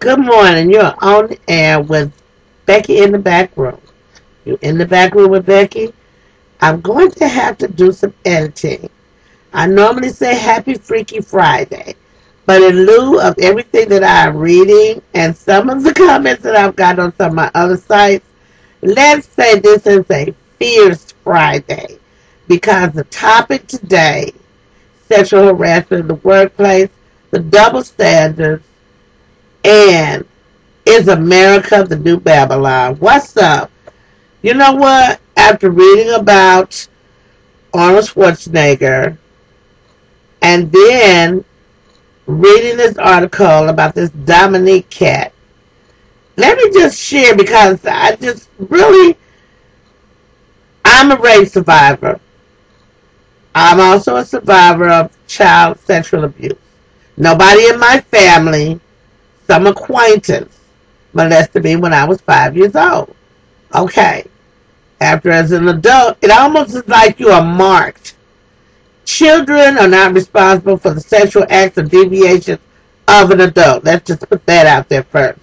Good morning. You're on the air with Becky in the back room. You're in the back room with Becky. I'm going to have to do some editing. I normally say Happy Freaky Friday, but in lieu of everything that I'm reading and some of the comments that I've got on some of my other sites, let's say this is a Fierce Friday because the topic today, sexual harassment in the workplace, the double standards, and is America the New Babylon? What's up? You know what? After reading about Arnold Schwarzenegger and then reading this article about this Dominique cat, let me just share because I'm a rape survivor. I'm also a survivor of child sexual abuse. Nobody in my family, some acquaintance, molested me when I was 5 years old. Okay. After as an adult, it almost is like you are marked. Children are not responsible for the sexual acts or deviations of an adult. Let's just put that out there first.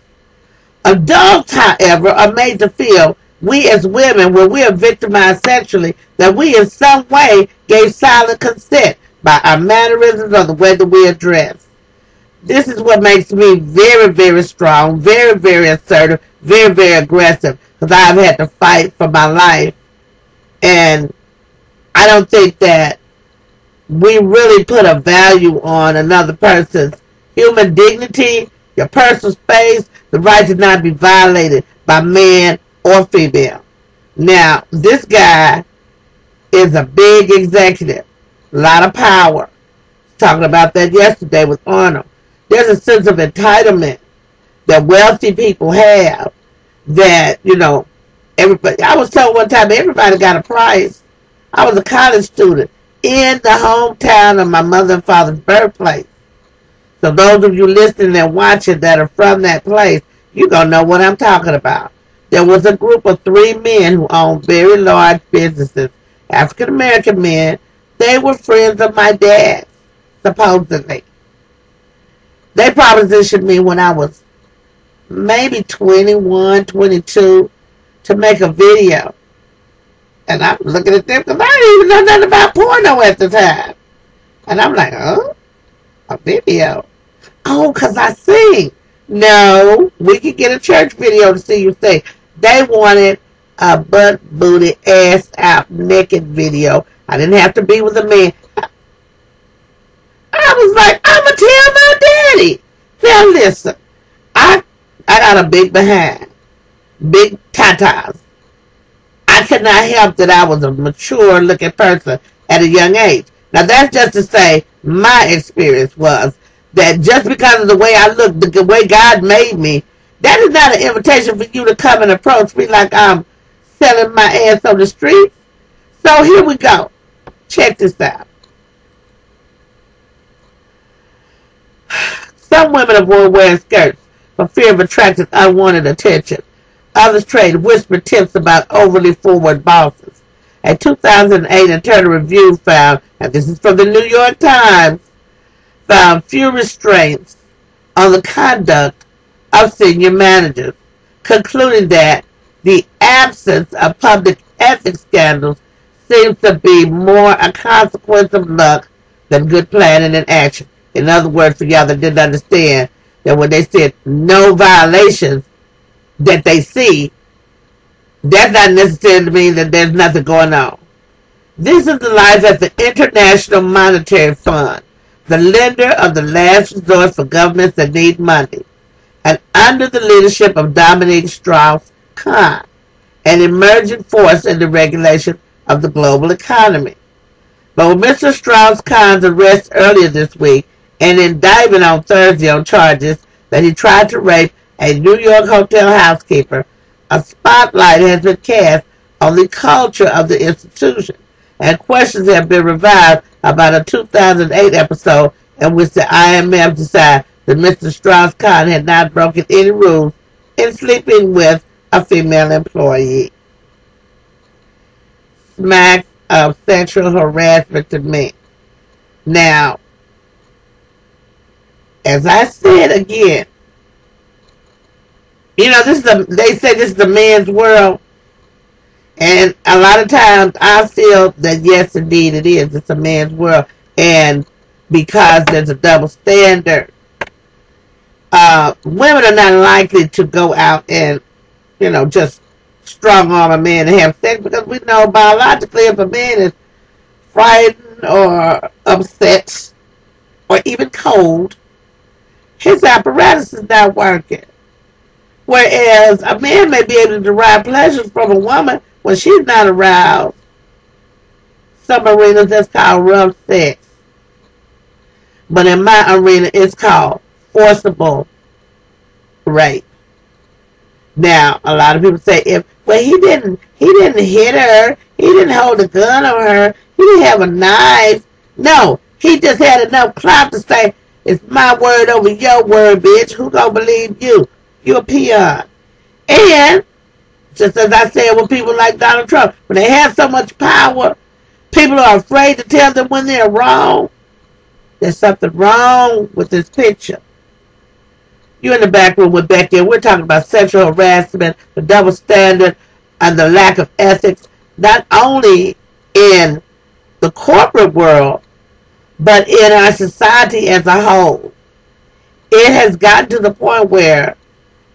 Adults, however, are made to feel we as women, when we are victimized sexually, that we in some way gave silent consent by our mannerisms or the way that we are dressed. This is what makes me very, very strong, very, very assertive, very, very aggressive, because I've had to fight for my life. And I don't think that we really put a value on another person's human dignity, your personal space, the right to not be violated by man or female. Now, this guy is a big executive, a lot of power. Talking about that yesterday with Arnold. There's a sense of entitlement that wealthy people have that, everybody. I was told one time everybody got a price. I was a college student in the hometown of my mother and father's birthplace. So those of you listening and watching that are from that place, you're going to know what I'm talking about. There was a group of 3 men who owned very large businesses, African American men. They were friends of my dad, supposedly. They propositioned me when I was maybe 21, 22 to make a video. And I'm looking at them because I didn't even know nothing about porno at the time. And I'm like, oh, a video. Oh, because I sing. No, we could get a church video to see you sing. They wanted a butt, booty, ass out, naked video. I didn't have to be with a man. I was like, I'm going to tell my daddy. Now listen, I got a big behind, big tatas. I could not help that I was a mature looking person at a young age. Now that's just to say my experience was that just because of the way I look, the way God made me, that is not an invitation for you to come and approach me like I'm selling my ass on the streets. So here we go. Check this out. Some women avoid wearing skirts for fear of attracting unwanted attention. Others trade whispered tips about overly forward bosses. A 2008 internal review found, and this is from the New York Times, found few restraints on the conduct of senior managers, concluding that the absence of public ethics scandals seems to be more a consequence of luck than good planning and action. In other words, for y'all that didn't understand, that when they said no violations that they see, that's not necessarily mean that there's nothing going on. This is the life at the International Monetary Fund, the lender of the last resort for governments that need money, and under the leadership of Dominique Strauss-Kahn, an emerging force in the regulation of the global economy. But with Mr. Strauss-Kahn's arrest earlier this week and indictment on Thursday on charges that he tried to rape a New York hotel housekeeper, a spotlight has been cast on the culture of the institution, and questions have been revived about a 2008 episode in which the IMF decided that Mr. Strauss-Kahn had not broken any rules in sleeping with a female employee. Smacks of sexual harassment to me. Now, as I said again, You know, they say this is the man's world. And a lot of times I feel that yes, indeed it is. It's a man's world. And because there's a double standard, women are not likely to go out and, just strong arm a man to have sex, because we know biologically if a man is frightened or upset or even cold, his apparatus is not working. Whereas a man may be able to derive pleasure from a woman when she's not aroused. Some arenas that's called rough sex. But in my arena it's called forcible rape. Now, a lot of people say, he didn't hit her, he didn't hold a gun on her, he didn't have a knife. No, he just had enough clout to say, it's my word over your word, bitch. Who gonna believe you? You're a peon. And, just as I said with people like Donald Trump, when they have so much power, people are afraid to tell them when they're wrong. There's something wrong with this picture. You're in the back room with Becky, and we're talking about sexual harassment, the double standard, and the lack of ethics, not only in the corporate world, but in our society as a whole. It has gotten to the point where,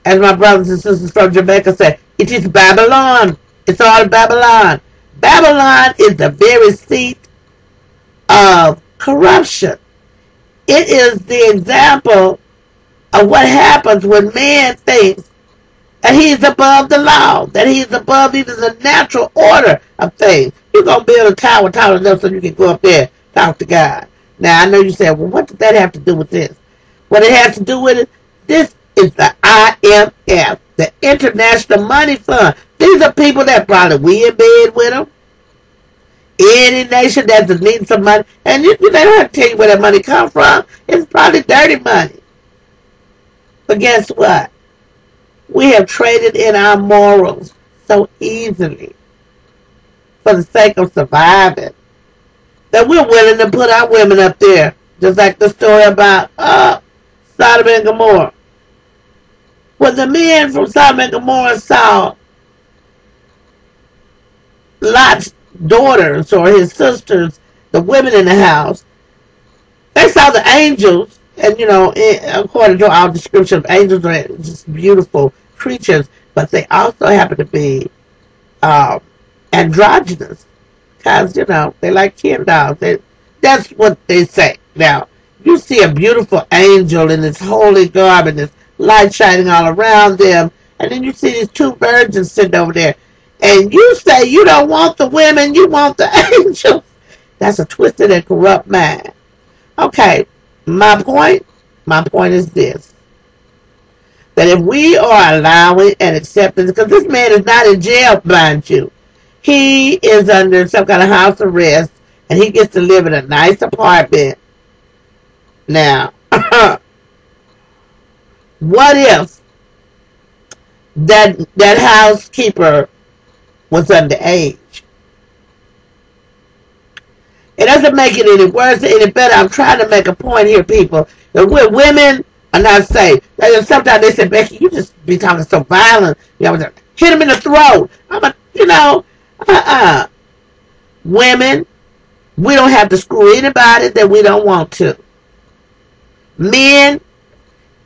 as my brothers and sisters from Jamaica say, it is Babylon. It's all Babylon. Babylon is the very seat of corruption. It is the example of what happens when man thinks that he's above the law, that he's above even the natural order of things. You're going to build a tower tall enough so you can go up there and talk to God. Now, I know you said, well, what does that have to do with this? What it has to do with it, this is the IMF, the International Money Fund. These are people that probably we in bed with them. Any nation that needs some money, and they don't have to tell you where that money comes from. It's probably dirty money. But guess what? We have traded in our morals so easily for the sake of surviving that we're willing to put our women up there. Just like the story about Sodom and Gomorrah. When the men from Sodom and Gomorrah saw Lot's daughters or his sisters, the women in the house, they saw the angels. And, according to our description of angels, are just beautiful creatures, but they also happen to be androgynous, because, they like Ken dolls. That's what they say. Now, you see a beautiful angel in this holy garb and this light shining all around them, and then you see these two virgins sitting over there, and you say you don't want the women, you want the angels. That's a twisted and corrupt mind. Okay. My point is this, that if we are allowing and accepting, because this man is not in jail, mind you, he is under some kind of house arrest, and he gets to live in a nice apartment. Now, what if that housekeeper was underage? It doesn't make it any worse or any better. I'm trying to make a point here, people. That we're women are not safe. Sometimes they say, Becky, you just be talking so violent. Hit him in the throat. Women, we don't have to screw anybody that we don't want to. Men,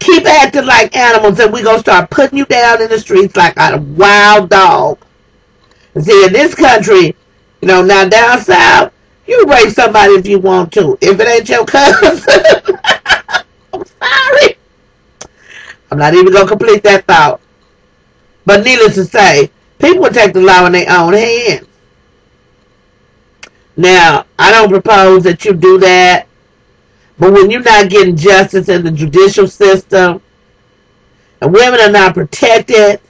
keep acting like animals, and we're going to start putting you down in the streets like a wild dog. See, in this country, now down south, you rape somebody if you want to. If it ain't your cousin, I'm sorry. I'm not even going to complete that thought. But needless to say, people will take the law in their own hands. Now, I don't propose that you do that. But when you're not getting justice in the judicial system, and women are not protected,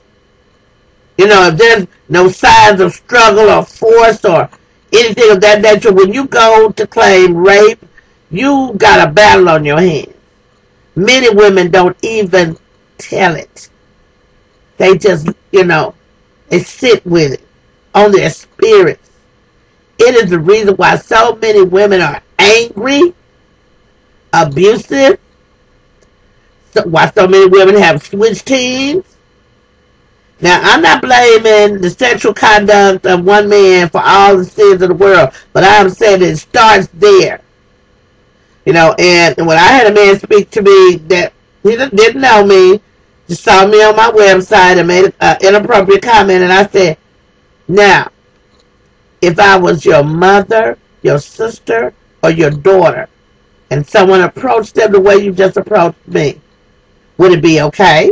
if there's no signs of struggle or force or anything of that nature, when you go to claim rape, you got a battle on your hands. Many women don't even tell it. They just, they sit with it on their spirits. It is the reason why so many women are angry, abusive, why so many women have switch teams, Now, I'm not blaming the sexual conduct of one man for all the sins of the world, but I'm saying it starts there. You know, and when I had a man speak to me that he didn't know me, just saw me on my website and made an inappropriate comment, and I said, now, if I was your mother, your sister, or your daughter, and someone approached them the way you just approached me, would it be okay?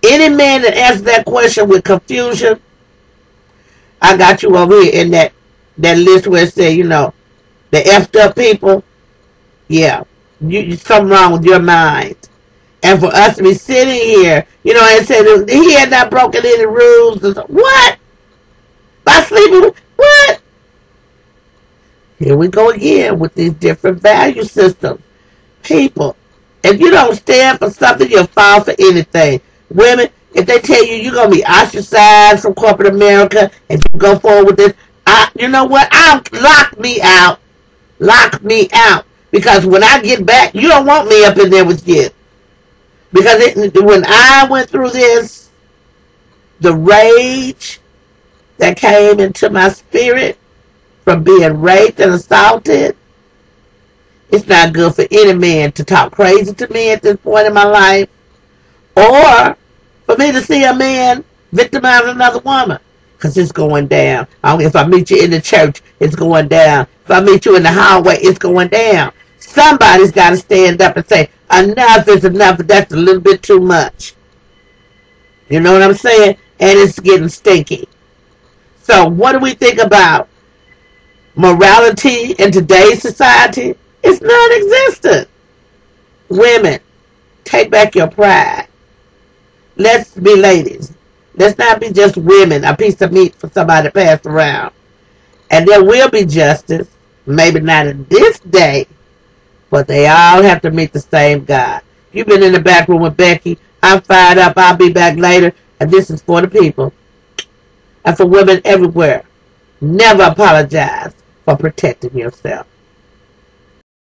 Any man that answers that question with confusion, I got you over here in that list where it said, you know, the effed up people. Yeah, something wrong with your mind. And for us to be sitting here, you know, and saying he had not broken any rules. What? By sleeping with what? Here we go again with these different value systems. People, if you don't stand for something, you'll fall for anything. Women, if they tell you you're going to be ostracized from corporate America and you go forward with this, you know what? Lock me out. Lock me out. Because when I get back, you don't want me up in there with you. Because when I went through this, the rage that came into my spirit from being raped and assaulted, it's not good for any man to talk crazy to me at this point in my life, or for me to see a man victimize another woman, because it's going down. If I meet you in the church, it's going down. If I meet you in the hallway, it's going down. Somebody's got to stand up and say, enough is enough, but that's a little bit too much. You know what I'm saying? And it's getting stinky. So what do we think about morality in today's society? It's non-existent. Women, take back your pride. Let's be ladies. Let's not be just women, a piece of meat for somebody to pass around. And there will be justice. Maybe not in this day, but they all have to meet the same God. You've been in the back room with Becky. I'm fired up. I'll be back later. And this is for the people. And for women everywhere. Never apologize for protecting yourself.